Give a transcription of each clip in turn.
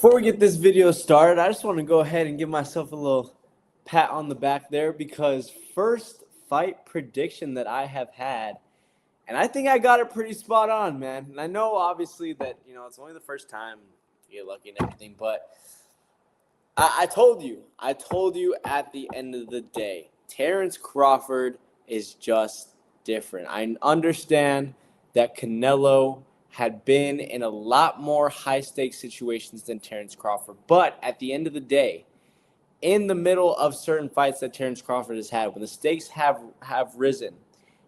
Before we get this video started, I just want to go ahead and give myself a little pat on the back there because first fight prediction that I have had, and I think I got it pretty spot on, man. And I know obviously that, it's only the first time you get lucky and everything, but I told you at the end of the day, Terence Crawford is just different. I understand that Canelo had been in a lot more high-stakes situations than Terence Crawford. But at the end of the day, in the middle of certain fights that Terence Crawford has had, when the stakes have risen,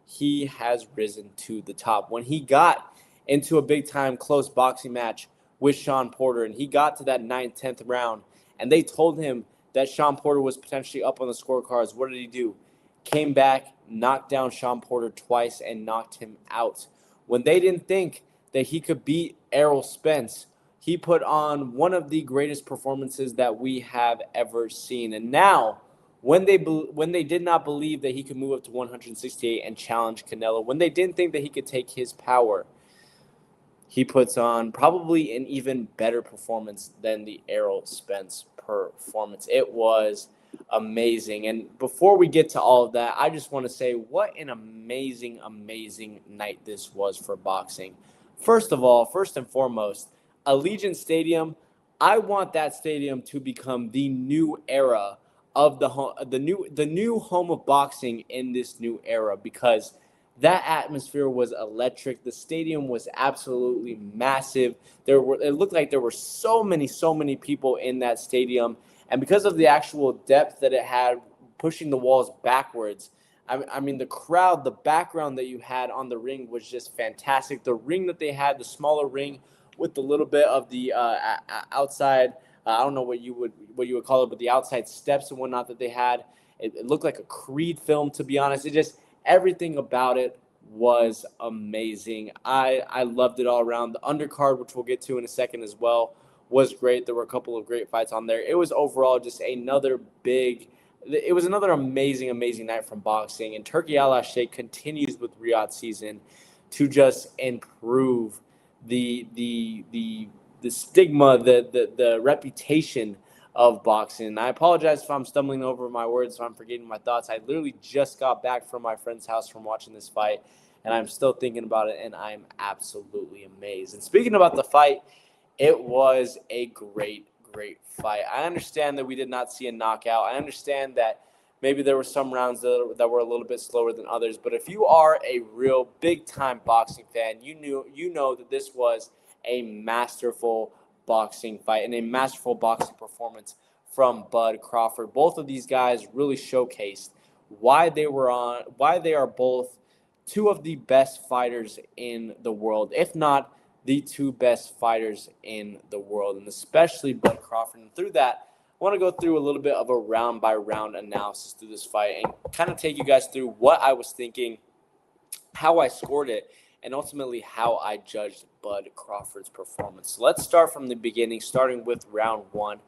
he has risen to the top. When he got into a big-time close boxing match with Sean Porter, and he got to that 9th, 10th round, and they told him that Sean Porter was potentially up on the scorecards, what did he do? Came back, knocked down Sean Porter twice, and knocked him out. When they didn't think that he could beat Errol Spence, he put on one of the greatest performances that we have ever seen. And now, when they did not believe that he could move up to 168 and challenge Canelo, when they didn't think that he could take his power, he puts on probably an even better performance than the Errol Spence performance. It was amazing. And before we get to all of that, I just want to say what an amazing, amazing night this was for boxing. First of all, first and foremost, Allegiant Stadium, I want that stadium to become the new era of the new home of boxing in this new era, because that atmosphere was electric. The stadium was absolutely massive. It looked like there were so many people in that stadium, and because of the actual depth that it had, pushing the walls backwards, I mean, the crowd, the background that you had on the ring was just fantastic. The ring that they had, the smaller ring with a little bit of the outside, I don't know what you would call it, but the outside steps and whatnot that they had, it looked like a Creed film, to be honest. Everything about it was amazing. I loved it all around. The undercard, which we'll get to in a second as well, was great. There were a couple of great fights on there. It was overall just another amazing, amazing night from boxing. And Turki Al-Sheikh continues with Riyadh season to just improve the stigma, the reputation of boxing. And I apologize if I'm stumbling over my words, if I'm forgetting my thoughts. I literally just got back from my friend's house from watching this fight, and I'm still thinking about it, and I'm absolutely amazed. And speaking about the fight, it was a great fight. I understand that we did not see a knockout. I understand that maybe there were some rounds that were a little bit slower than others, but if you are a real big-time boxing fan, you know that this was a masterful boxing fight and a masterful boxing performance from Bud Crawford. Both of these guys really showcased why they are both two of the best fighters in the world, if not the two best fighters in the world, and especially Bud Crawford. And through that, I want to go through a little bit of a round-by-round analysis through this fight and kind of take you guys through what I was thinking, how I scored it, and ultimately how I judged Bud Crawford's performance. So let's start from the beginning, starting with round one.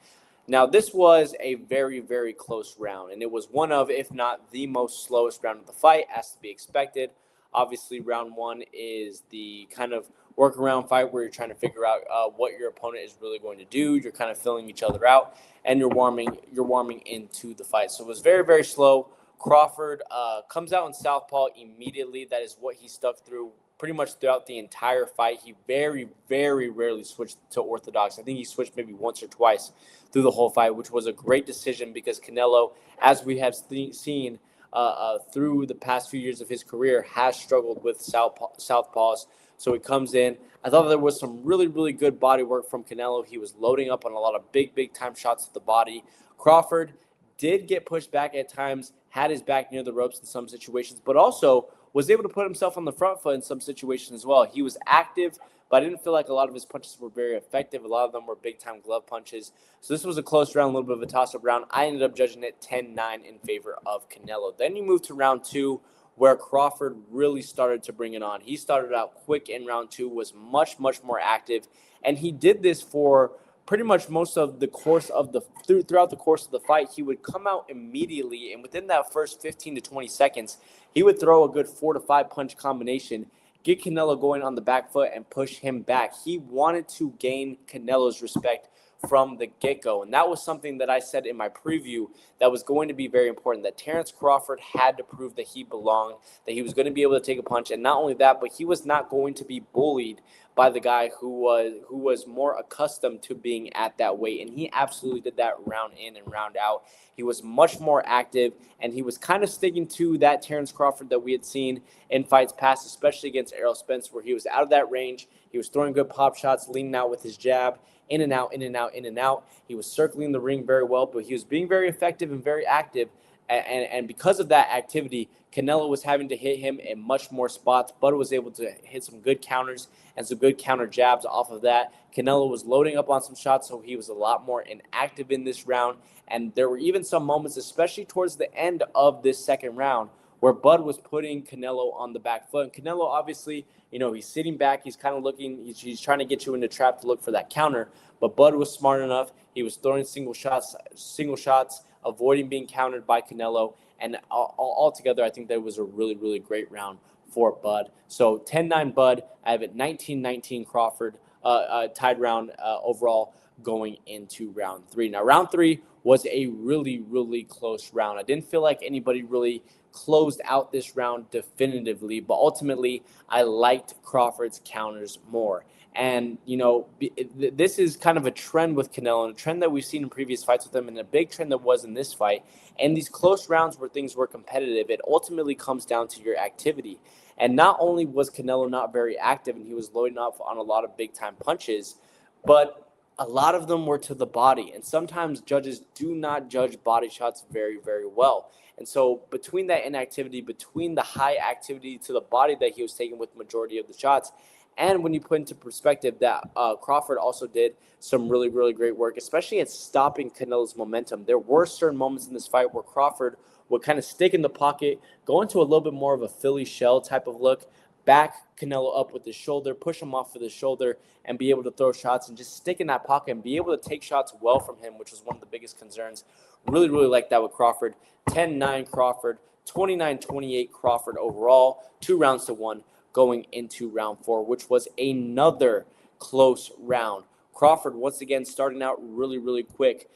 Now, this was a very, very close round, and it was one of, if not the most slowest round of the fight, as to be expected. Obviously, round one is the kind of workaround fight where you're trying to figure out what your opponent is really going to do. You're kind of filling each other out, and you're warming into the fight. So it was very, very slow. Crawford comes out in southpaw immediately. That is what he stuck through pretty much throughout the entire fight. He very, very rarely switched to orthodox. I think he switched maybe once or twice through the whole fight, which was a great decision because Canelo, as we have seen through the past few years of his career, has struggled with southpaws. So he comes in. I thought there was some really, really good body work from Canelo. He was loading up on a lot of big time shots to the body. Crawford did get pushed back at times, had his back near the ropes in some situations, but also was able to put himself on the front foot in some situations as well. He was active, but I didn't feel like a lot of his punches were very effective. A lot of them were big-time glove punches. So this was a close round, a little bit of a toss-up round. I ended up judging it 10-9 in favor of Canelo. Then you move to round two, where Crawford really started to bring it on. He started out quick in round two, was much more active, and he did this for pretty much most of the course of throughout the course of the fight. He would come out immediately, and within that first 15 to 20 seconds, he would throw a good 4 to 5 punch combination, get Canelo going on the back foot, and push him back. He wanted to gain Canelo's respect from the get-go. And that was something that I said in my preview that was going to be very important, that Terence Crawford had to prove that he belonged, that he was going to be able to take a punch. And not only that, but he was not going to be bullied by the guy who was more accustomed to being at that weight. And he absolutely did that round in and round out. He was much more active, and he was kind of sticking to that Terence Crawford that we had seen in fights past, especially against Errol Spence, where he was out of that range. He was throwing good pop shots, leaning out with his jab, in and out, in and out, in and out. He was circling the ring very well, but he was being very effective and very active. And because of that activity, Canelo was having to hit him in much more spots. Bud was able to hit some good counters and some good counter jabs off of that. Canelo was loading up on some shots, so he was a lot more inactive in this round. And there were even some moments, especially towards the end of this second round, where Bud was putting Canelo on the back foot. And Canelo, obviously, he's sitting back. He's kind of looking. He's trying to get you in the trap to look for that counter. But Bud was smart enough. He was throwing single shots, avoiding being countered by Canelo. And altogether, I think that was a really, really great round for Bud. So 10-9 Bud. I have it 19-19 Crawford, tied round overall going into round 3. Now, round 3 was a really, really close round. I didn't feel like anybody really closed out this round definitively, but ultimately I liked Crawford's counters more. And, this is kind of a trend with Canelo, and a trend that we've seen in previous fights with him, and a big trend that was in this fight. And these close rounds where things were competitive, it ultimately comes down to your activity. And not only was Canelo not very active, and he was loading up on a lot of big-time punches, but a lot of them were to the body. And sometimes judges do not judge body shots very, very well. And so between that inactivity, between the high activity to the body that he was taking with the majority of the shots, and when you put into perspective that Crawford also did some really, really great work, especially at stopping Canelo's momentum. There were certain moments in this fight where Crawford would kind of stick in the pocket, go into a little bit more of a Philly shell type of look, back Canelo up with his shoulder, push him off with his shoulder, and be able to throw shots and just stick in that pocket and be able to take shots well from him, which was one of the biggest concerns. Really, really like that with Crawford. 10-9 Crawford, 29-28 Crawford overall, 2 rounds to 1 going into round 4, which was another close round. Crawford, once again, starting out really, really quick.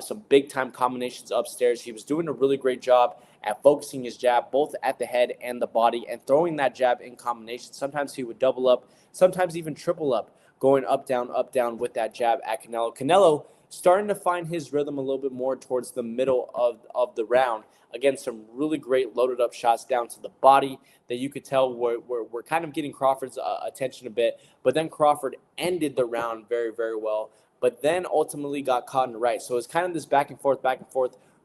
Some big-time combinations upstairs. He was doing a really great job at focusing his jab both at the head and the body and throwing that jab in combination. Sometimes he would double up, sometimes even triple up, going up, down with that jab at Canelo. Canelo starting to find his rhythm a little bit more towards the middle of the round. Again, some really great loaded up shots down to the body that you could tell were kind of getting Crawford's attention a bit. But then Crawford ended the round very, very well, but then ultimately got caught in the right. So it's kind of this back and forth,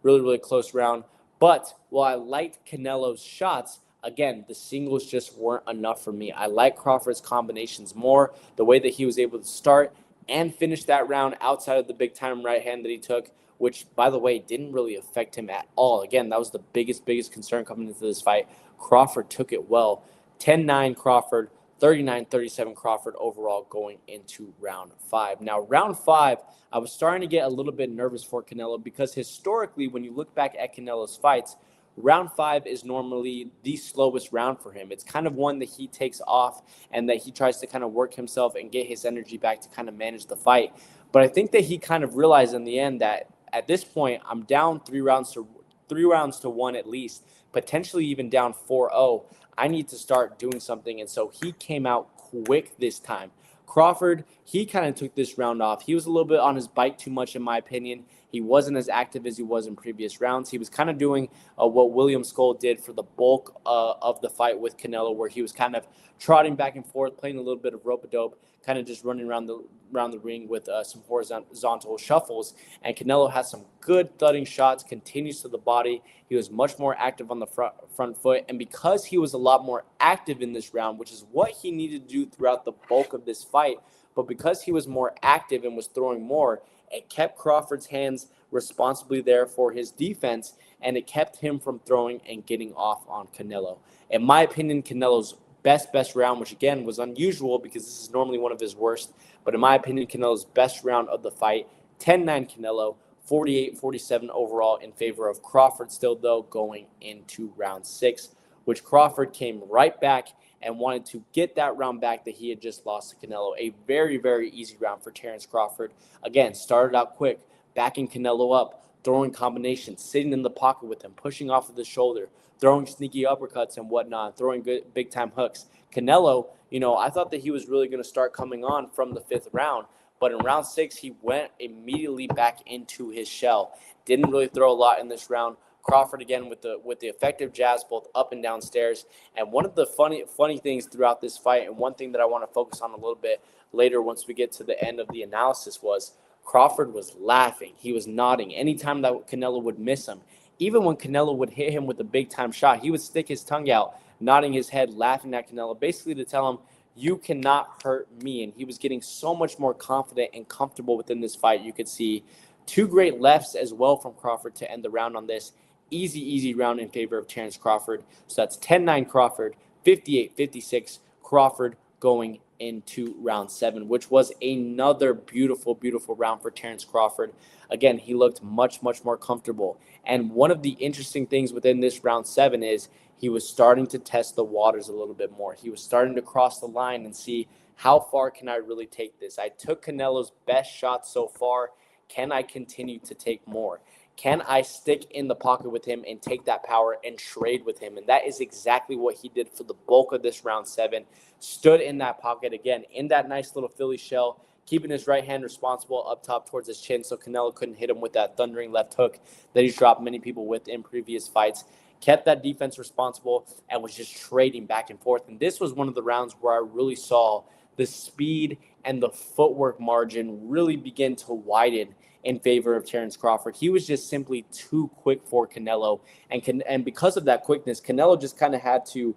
really, really close round. But while I liked Canelo's shots, again, the singles just weren't enough for me. I like Crawford's combinations more, the way that he was able to start and finish that round outside of the big-time right hand that he took, which, by the way, didn't really affect him at all. Again, that was the biggest concern coming into this fight. Crawford took it well. 10-9 Crawford, 39-37 Crawford overall going into round 5. Now, round 5, I was starting to get a little bit nervous for Canelo because historically, when you look back at Canelo's fights, round 5 is normally the slowest round for him. It's kind of one that he takes off and that he tries to kind of work himself and get his energy back to kind of manage the fight. But I think that he kind of realized in the end that at this point, I'm down 3 rounds to 1 at least, potentially even down 4-0. I need to start doing something. And so he came out quick this time. Crawford, he kind of took this round off. He was a little bit on his bike too much, in my opinion. He wasn't as active as he was in previous rounds. He was kind of doing what William Skoll did for the bulk of the fight with Canelo, where he was kind of trotting back and forth, playing a little bit of rope-a-dope, kind of just running around the ring with some horizontal shuffles. And Canelo has some good thudding shots, continues to the body. He was much more active on the front foot. And because he was a lot more active in this round, which is what he needed to do throughout the bulk of this fight, but because he was more active and was throwing more, it kept Crawford's hands responsibly there for his defense, and it kept him from throwing and getting off on Canelo. In my opinion, Canelo's best round, which again was unusual because this is normally one of his worst, but in my opinion, Canelo's best round of the fight, 10-9 Canelo, 48-47 overall in favor of Crawford still, though, going into round 6, which Crawford came right back and wanted to get that round back that he had just lost to Canelo. A very, very easy round for Terence Crawford. Again, started out quick, backing Canelo up, throwing combinations, sitting in the pocket with him, pushing off of the shoulder, throwing sneaky uppercuts and whatnot, throwing good big-time hooks. Canelo, I thought that he was really going to start coming on from the 5th round, but in round 6, he went immediately back into his shell. Didn't really throw a lot in this round. Crawford again with the effective jabs both up and downstairs. And one of the funny things throughout this fight, and one thing that I want to focus on a little bit later once we get to the end of the analysis, was Crawford was laughing. He was nodding anytime that Canelo would miss him. Even when Canelo would hit him with a big-time shot, he would stick his tongue out, nodding his head, laughing at Canelo, basically to tell him, you cannot hurt me. And he was getting so much more confident and comfortable within this fight. You could see 2 great lefts as well from Crawford to end the round on this. Easy round in favor of Terence Crawford. So that's 10-9 Crawford, 58-56 Crawford going into round 7, which was another beautiful round for Terence Crawford. Again, he looked much more comfortable. And one of the interesting things within this round 7 is he was starting to test the waters a little bit more. He was starting to cross the line and see, how far can I really take this? I took Canelo's best shot so far. Can I continue to take more? Can I stick in the pocket with him and take that power and trade with him? And that is exactly what he did for the bulk of this round 7. Stood in that pocket again, in that nice little Philly shell, keeping his right hand responsible up top towards his chin so Canelo couldn't hit him with that thundering left hook that he's dropped many people with in previous fights. Kept that defense responsible and was just trading back and forth. And this was one of the rounds where I really saw the speed and the footwork margin really begin to widen in favor of Terence Crawford. He was just simply too quick for Canelo. And because of that quickness, Canelo just kind of had to,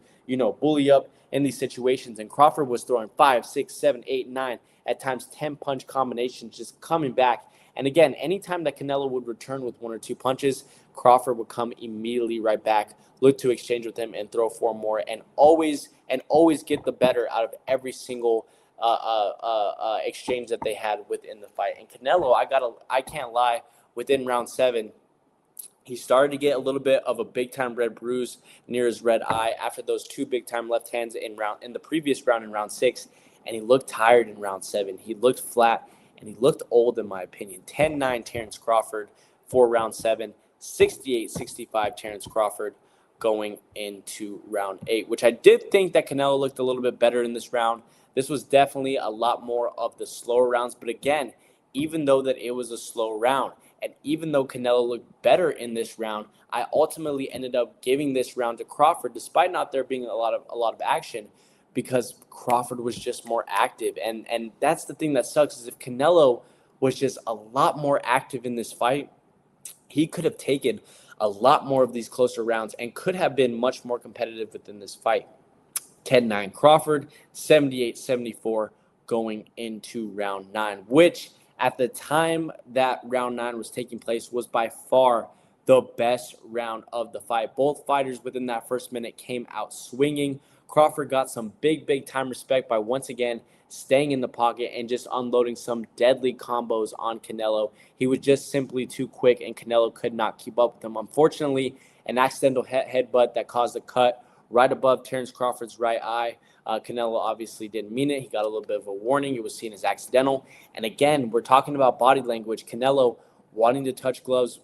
bully up in these situations. And Crawford was throwing 5, 6, 7, 8, 9, at times 10 punch combinations, just coming back. And again, anytime that Canelo would return with 1 or 2 punches, Crawford would come immediately right back, look to exchange with him and throw 4 more, and always get the better out of every single exchange that they had within the fight. And Canelo, I can't lie, within round 7, he started to get a little bit of a big-time red bruise near his red eye after those 2 big-time left hands in the previous round in round 6, and he looked tired in round 7. He looked flat, and he looked old, in my opinion. 10-9 Terence Crawford for round 7, 68-65 Terence Crawford going into round 8, which I did think that Canelo looked a little bit better in this round. This was definitely a lot more of the slower rounds. But again, even though that it was a slow round, and even though Canelo looked better in this round, I ultimately ended up giving this round to Crawford, despite not there being a lot of action, because Crawford was just more active. And that's the thing that sucks, is if Canelo was just a lot more active in this fight, he could have taken a lot more of these closer rounds and could have been much more competitive within this fight. 10-9 Crawford, 78-74 going into round 9, which at the time that round 9 was taking place was by far the best round of the fight. Both fighters within that first minute came out swinging. Crawford got some big time respect by once again staying in the pocket and just unloading some deadly combos on Canelo. He was just simply too quick, and Canelo could not keep up with him. Unfortunately, an accidental headbutt that caused a cut right above Terence Crawford's right eye. Canelo obviously didn't mean it. He got a little bit of a warning. It was seen as accidental. And again, we're talking about body language. Canelo wanting to touch gloves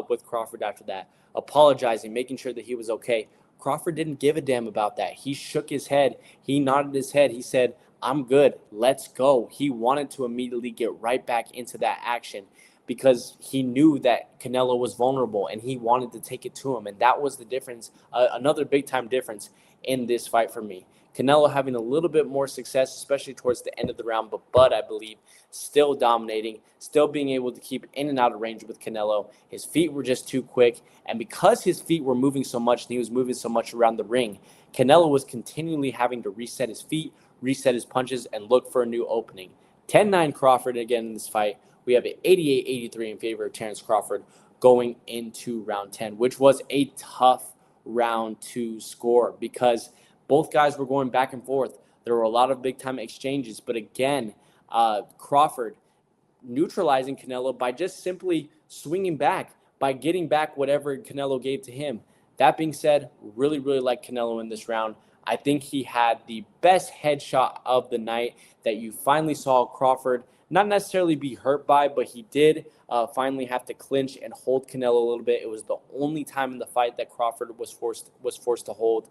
with Crawford after that, apologizing, making sure that he was okay. Crawford didn't give a damn about that. He shook his head. He nodded his head. He said, I'm good. Let's go. He wanted to immediately get right back into that action because he knew that Canelo was vulnerable and he wanted to take it to him. And that was the difference, another big-time difference in this fight for me. Canelo having a little bit more success, especially towards the end of the round, but I believe still dominating, still being able to keep in and out of range with Canelo. His feet were just too quick, and because his feet were moving so much and he was moving so much around the ring, Canelo was continually having to reset his feet, reset his punches, and look for a new opening. 10-9 Crawford again in this fight. We have an 88-83 in favor of Terence Crawford going into round 10, which was a tough round to score because both guys were going back and forth. There were a lot of big-time exchanges, but again, Crawford neutralizing Canelo by just simply swinging back, by getting back whatever Canelo gave to him. That being said, really like Canelo in this round. I think he had the best headshot of the night that you finally saw Crawford not necessarily be hurt by, but he did finally have to clinch and hold Canelo a little bit. It was the only time in the fight that Crawford was forced to hold.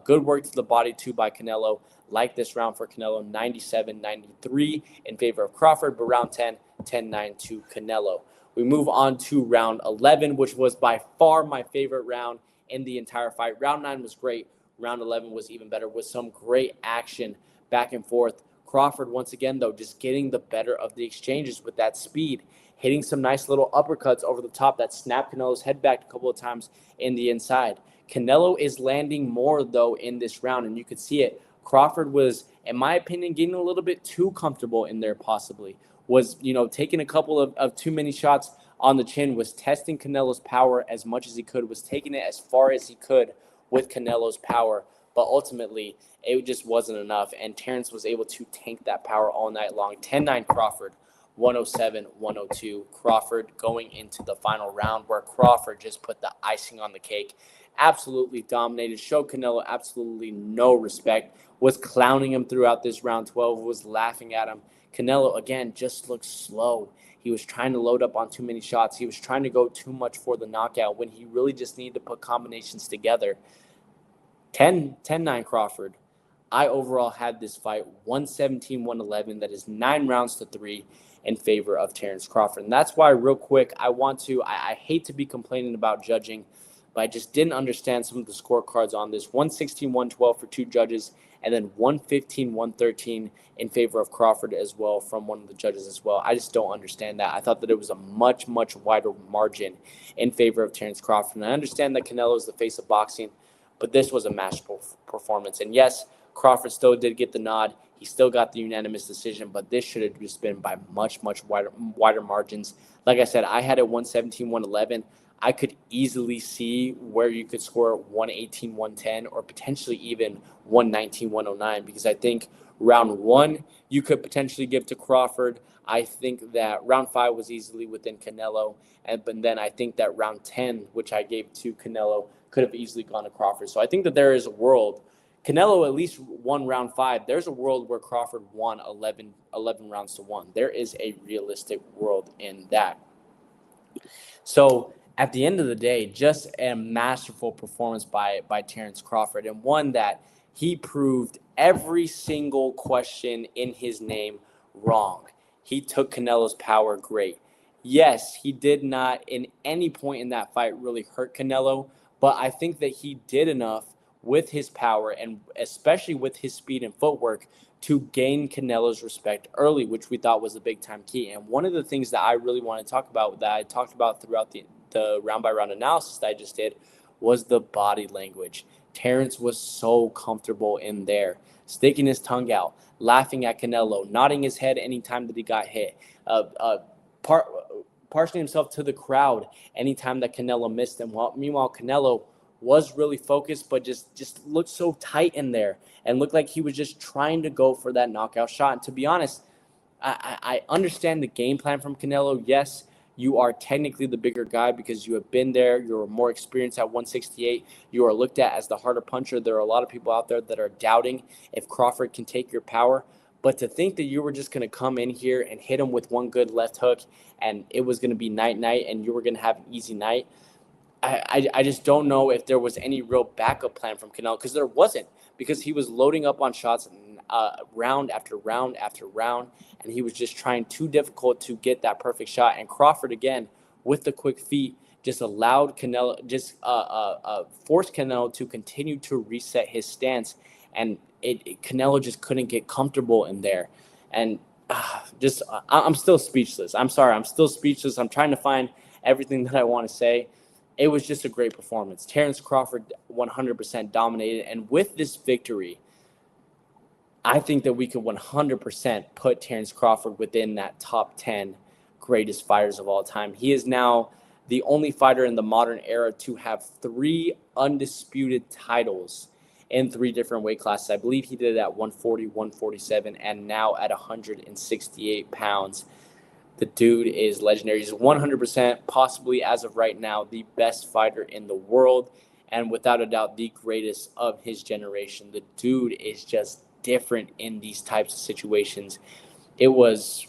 Good work to the body too by Canelo. Like this round for Canelo, 97-93 in favor of Crawford, but round 10, 10-9 to Canelo. We move on to round 11, which was by far my favorite round in the entire fight. Round 9 was great. Round 11 was even better with some great action back and forth. Crawford, once again, though, just getting the better of the exchanges with that speed, hitting some nice little uppercuts over the top that snapped Canelo's head back a couple of times in the inside. Canelo is landing more, though, in this round, and you could see it. Crawford was, in my opinion, getting a little bit too comfortable in there possibly. Was, taking a couple of too many shots on the chin, was testing Canelo's power as much as he could, was taking it as far as he could with Canelo's power, but ultimately it just wasn't enough, and Terence was able to tank that power all night long. 10-9 Crawford, 107-102 Crawford going into the final round, where Crawford just put the icing on the cake, absolutely dominated, showed Canelo absolutely no respect, was clowning him throughout this round 12, was laughing at him. Canelo, again, just looked slow. He was trying to load up on too many shots. He was trying to go too much for the knockout when he really just needed to put combinations together. 10-9 Crawford. I overall had this fight 117-111. That is 9 rounds to 3 in favor of Terence Crawford. And that's why, real quick, I hate to be complaining about judging, but I just didn't understand some of the scorecards on this. 116-112 for 2 judges, and then 115-113 in favor of Crawford as well from one of the judges as well. I just don't understand that. I thought that it was a much, much wider margin in favor of Terence Crawford. And I understand that Canelo is the face of boxing, but this was a masterful performance. And yes, Crawford still did get the nod. He still got the unanimous decision, but this should have just been by much, much wider margins. Like I said, I had it 117-111. I could easily see where you could score 118-110 or potentially even 119-109, because I think round 1 you could potentially give to Crawford. I think that round 5 was easily within Canelo, but then I think that round 10, which I gave to Canelo, could have easily gone to Crawford. So I think that there is a world. Canelo at least won round 5. There's a world where Crawford won 11 rounds to 1. There is a realistic world in that. So at the end of the day, just a masterful performance by Terence Crawford, and one that he proved every single question in his name wrong. He took Canelo's power great. Yes, he did not in any point in that fight really hurt Canelo, but I think that he did enough with his power and especially with his speed and footwork to gain Canelo's respect early, which we thought was a big-time key. And one of the things that I really want to talk about, that I talked about throughout the round-by-round analysis that I just did, was the body language. Terence was so comfortable in there, sticking his tongue out, laughing at Canelo, nodding his head anytime that he got hit, partially himself to the crowd anytime that Canelo missed him. Meanwhile, Canelo was really focused, but just looked so tight in there and looked like he was just trying to go for that knockout shot. And to be honest, I understand the game plan from Canelo. Yes, you are technically the bigger guy because you have been there. You're more experienced at 168. You are looked at as the harder puncher. There are a lot of people out there that are doubting if Crawford can take your power. But to think that you were just going to come in here and hit him with one good left hook and it was going to be night-night and you were going to have an easy night, I just don't know if there was any real backup plan from Canelo, because there wasn't, because he was loading up on shots round after round after round, and he was just trying too difficult to get that perfect shot. And Crawford, again, with the quick feet, just allowed Canelo, forced Canelo to continue to reset his stance, and Canelo just couldn't get comfortable in there. And I'm still speechless. I'm sorry, I'm still speechless. I'm trying to find everything that I want to say. It was just a great performance. Terence Crawford 100% dominated. And with this victory, I think that we could 100% put Terence Crawford within that top 10 greatest fighters of all time. He is now the only fighter in the modern era to have 3 undisputed titles in 3 different weight classes. I believe he did it at 140, 147, and now at 168 pounds. The dude is legendary. He's 100%, possibly as of right now, the best fighter in the world. and without a doubt, the greatest of his generation. The dude is just different in these types of situations. It was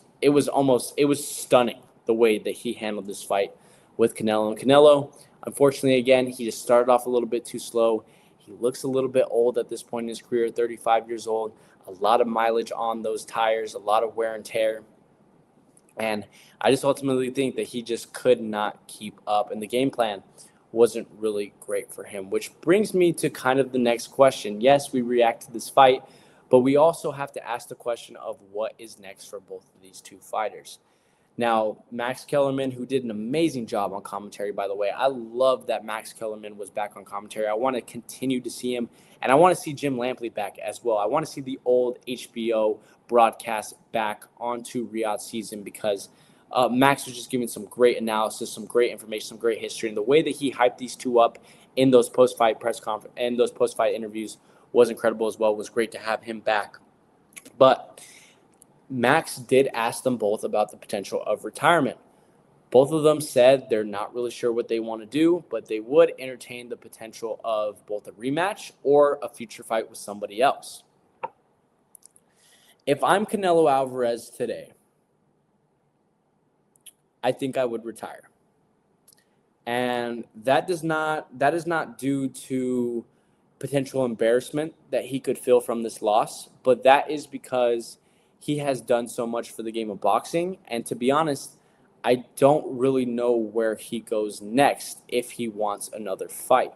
stunning the way that he handled this fight with Canelo. And Canelo, unfortunately, again, he just started off a little bit too slow. He looks a little bit old at this point in his career, 35 years old. A lot of mileage on those tires, a lot of wear and tear. And I just ultimately think that he just could not keep up. And the game plan wasn't really great for him, which brings me to kind of the next question. Yes, we react to this fight, but we also have to ask the question of what is next for both of these two fighters. Now, Max Kellerman, who did an amazing job on commentary, by the way. I love that Max Kellerman was back on commentary. I want to continue to see him, and I want to see Jim Lampley back as well. I want to see the old HBO broadcast back onto Riyadh season because Max was just giving some great analysis, some great information, some great history, and the way that he hyped these two up in those post-fight press conference and those post-fight interviews was incredible as well. It was great to have him back. But Max did ask them both about the potential of retirement. Both of them said they're not really sure what they want to do, but they would entertain the potential of both a rematch or a future fight with somebody else. If I'm Canelo Alvarez today, I think I would retire. And that is not due to potential embarrassment that he could feel from this loss, but that is because he has done so much for the game of boxing. And to be honest, I don't really know where he goes next if he wants another fight.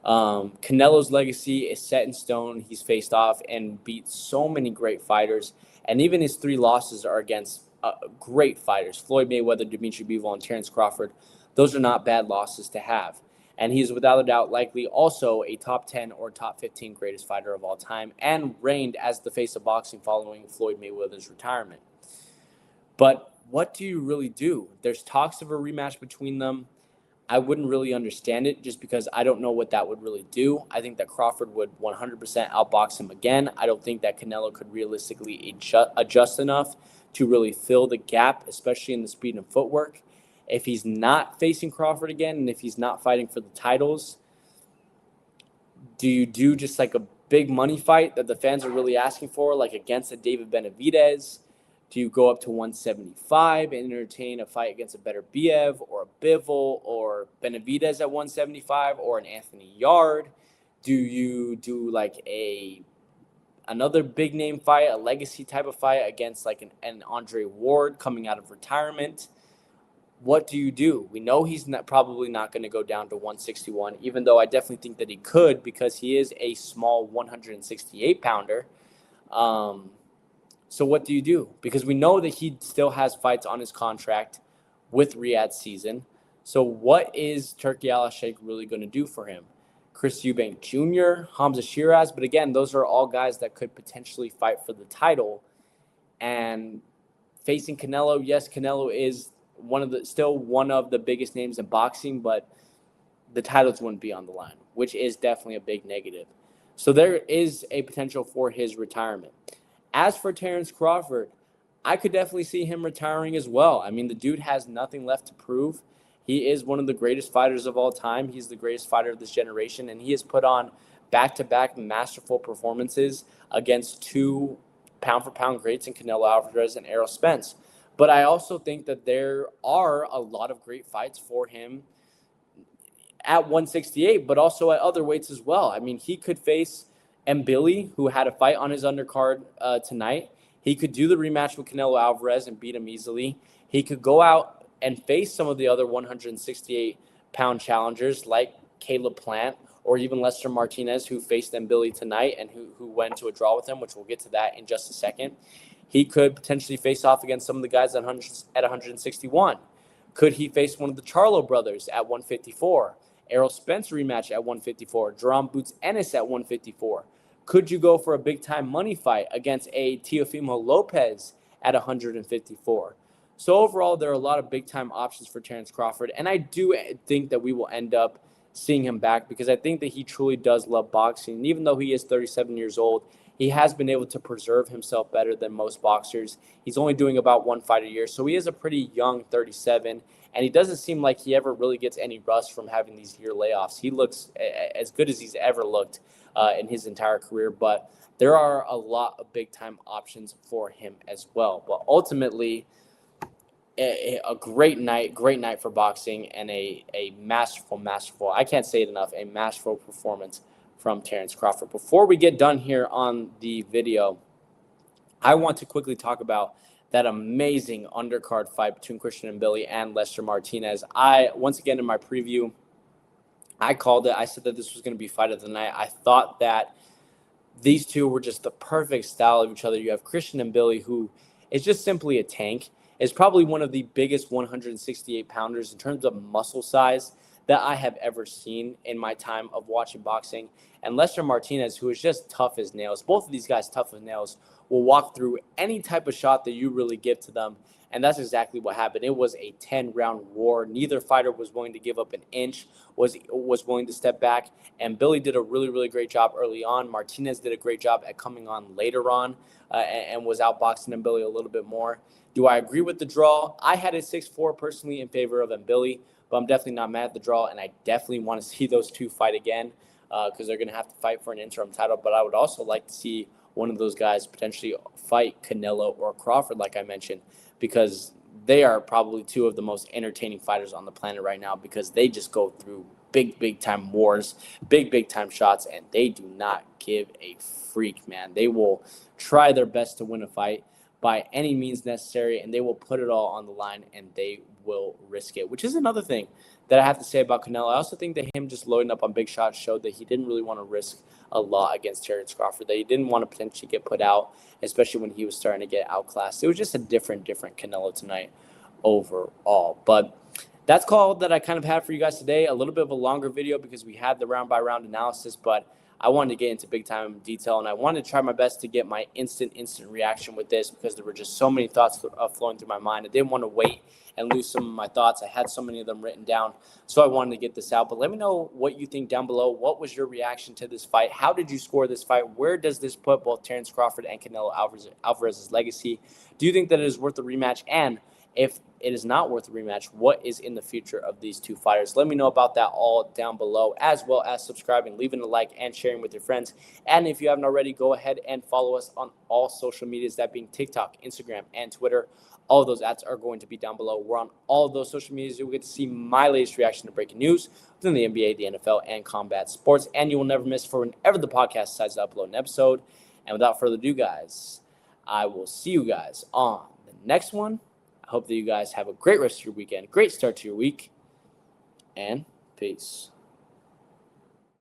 Canelo's legacy is set in stone. He's faced off and beat so many great fighters. And even his 3 losses are against great fighters. Floyd Mayweather, Dimitri Bivol, and Terence Crawford. Those are not bad losses to have. And he's without a doubt likely also a top 10 or top 15 greatest fighter of all time and reigned as the face of boxing following Floyd Mayweather's retirement. But what do you really do? There's talks of a rematch between them. I wouldn't really understand it just because I don't know what that would really do. I think that Crawford would 100% outbox him again. I don't think that Canelo could realistically adjust enough to really fill the gap, especially in the speed and footwork. If he's not facing Crawford again and if he's not fighting for the titles, do you do just like a big money fight that the fans are really asking for, like against a David Benavidez? Do you go up to 175 and entertain a fight against a better Biev or a Bivol or Benavidez at 175 or an Anthony Yard? Do you do like another big name fight, a legacy type of fight against like an Andre Ward coming out of retirement? What do you do? We know he's probably not going to go down to 161, even though I definitely think that he could because he is a small 168-pounder. So what do you do? Because we know that he still has fights on his contract with Riyadh season. So what is Turki Al-Sheikh really going to do for him? Chris Eubank Jr., Hamza Shiraz. But again, those are all guys that could potentially fight for the title. And facing Canelo, yes, Canelo is one of the biggest names in boxing, but the titles wouldn't be on the line, which is definitely a big negative. So there is a potential for his retirement. As for Terence Crawford, I could definitely see him retiring as well. I mean, the dude has nothing left to prove. He is one of the greatest fighters of all time. He's the greatest fighter of this generation, and he has put on back-to-back masterful performances against 2 pound-for-pound greats in Canelo Alvarez and Errol Spence. But I also think that there are a lot of great fights for him at 168, but also at other weights as well. I mean, he could face Mbili, who had a fight on his undercard tonight. He could do the rematch with Canelo Alvarez and beat him easily. He could go out and face some of the other 168-pound challengers like Caleb Plant or even Lester Martinez, who faced Mbili tonight and who went to a draw with him, which we'll get to that in just a second. He could potentially face off against some of the guys at 161. Could he face one of the Charlo brothers at 154? Errol Spence rematch at 154. Jerome Boots Ennis at 154. Could you go for a big-time money fight against a Teofimo Lopez at 154? So overall, there are a lot of big-time options for Terence Crawford, and I do think that we will end up seeing him back because I think that he truly does love boxing. And even though he is 37 years old, he has been able to preserve himself better than most boxers. He's only doing about 1 fight a year, so he is a pretty young 37, And he doesn't seem like he ever really gets any rust from having these year layoffs. He looks as good as he's ever looked in his entire career. But there are a lot of big-time options for him as well. But ultimately, a great night for boxing, and a masterful, I can't say it enough, a masterful performance from Terence Crawford. Before we get done here on the video, I want to quickly talk about that amazing undercard fight between Christian and Billy and Lester Martinez. Once again, in my preview, I called it. I said that this was going to be fight of the night. I thought that these two were just the perfect style of each other. You have Christian and Billy, who is just simply a tank, is probably one of the biggest 168-pounders in terms of muscle size that I have ever seen in my time of watching boxing. And Lester Martinez, who is just tough as nails. Both of these guys, tough as nails, will walk through any type of shot that you really give to them. And that's exactly what happened. It was a 10-round war. Neither fighter was willing to give up an inch, was willing to step back. And Billy did a really, really great job early on. Martinez did a great job at coming on later on and was outboxing Billy a little bit more. Do I agree with the draw? I had a 6-4 personally in favor of Billy, but I'm definitely not mad at the draw, and I definitely want to see those two fight again because they're going to have to fight for an interim title. But I would also like to see one of those guys potentially fight Canelo or Crawford, like I mentioned, because they are probably two of the most entertaining fighters on the planet right now because they just go through big time wars, big time shots, and they do not give a freak, man. They will try their best to win a fight by any means necessary, and they will put it all on the line, and they will risk it, which is another thing that I have to say about Canelo. I also think that him just loading up on big shots showed that he didn't really want to risk a lot against Terence Crawford, that he didn't want to potentially get put out, especially when he was starting to get outclassed. It was just a different Canelo tonight overall. But that's all that I kind of had for you guys today. A little bit of a longer video because we had the round-by-round analysis, but I wanted to get into big-time detail, and I wanted to try my best to get my instant reaction with this because there were just so many thoughts flowing through my mind. I didn't want to wait and lose some of my thoughts. I had so many of them written down, so I wanted to get this out. But let me know what you think down below. What was your reaction to this fight? How did you score this fight? Where does this put both Terence Crawford and Canelo Alvarez's legacy? Do you think that it is worth a rematch? And if it is not worth a rematch, what is in the future of these two fighters? Let me know about that all down below, as well as subscribing, leaving a like, and sharing with your friends. And if you haven't already, go ahead and follow us on all social medias, that being TikTok, Instagram, and Twitter. All of those ads are going to be down below. We're on all of those social medias. You'll get to see my latest reaction to breaking news within the NBA, the NFL, and combat sports. And you will never miss for whenever the podcast decides to upload an episode. And without further ado, guys, I will see you guys on the next one. I hope that you guys have a great rest of your weekend, great start to your week, and peace.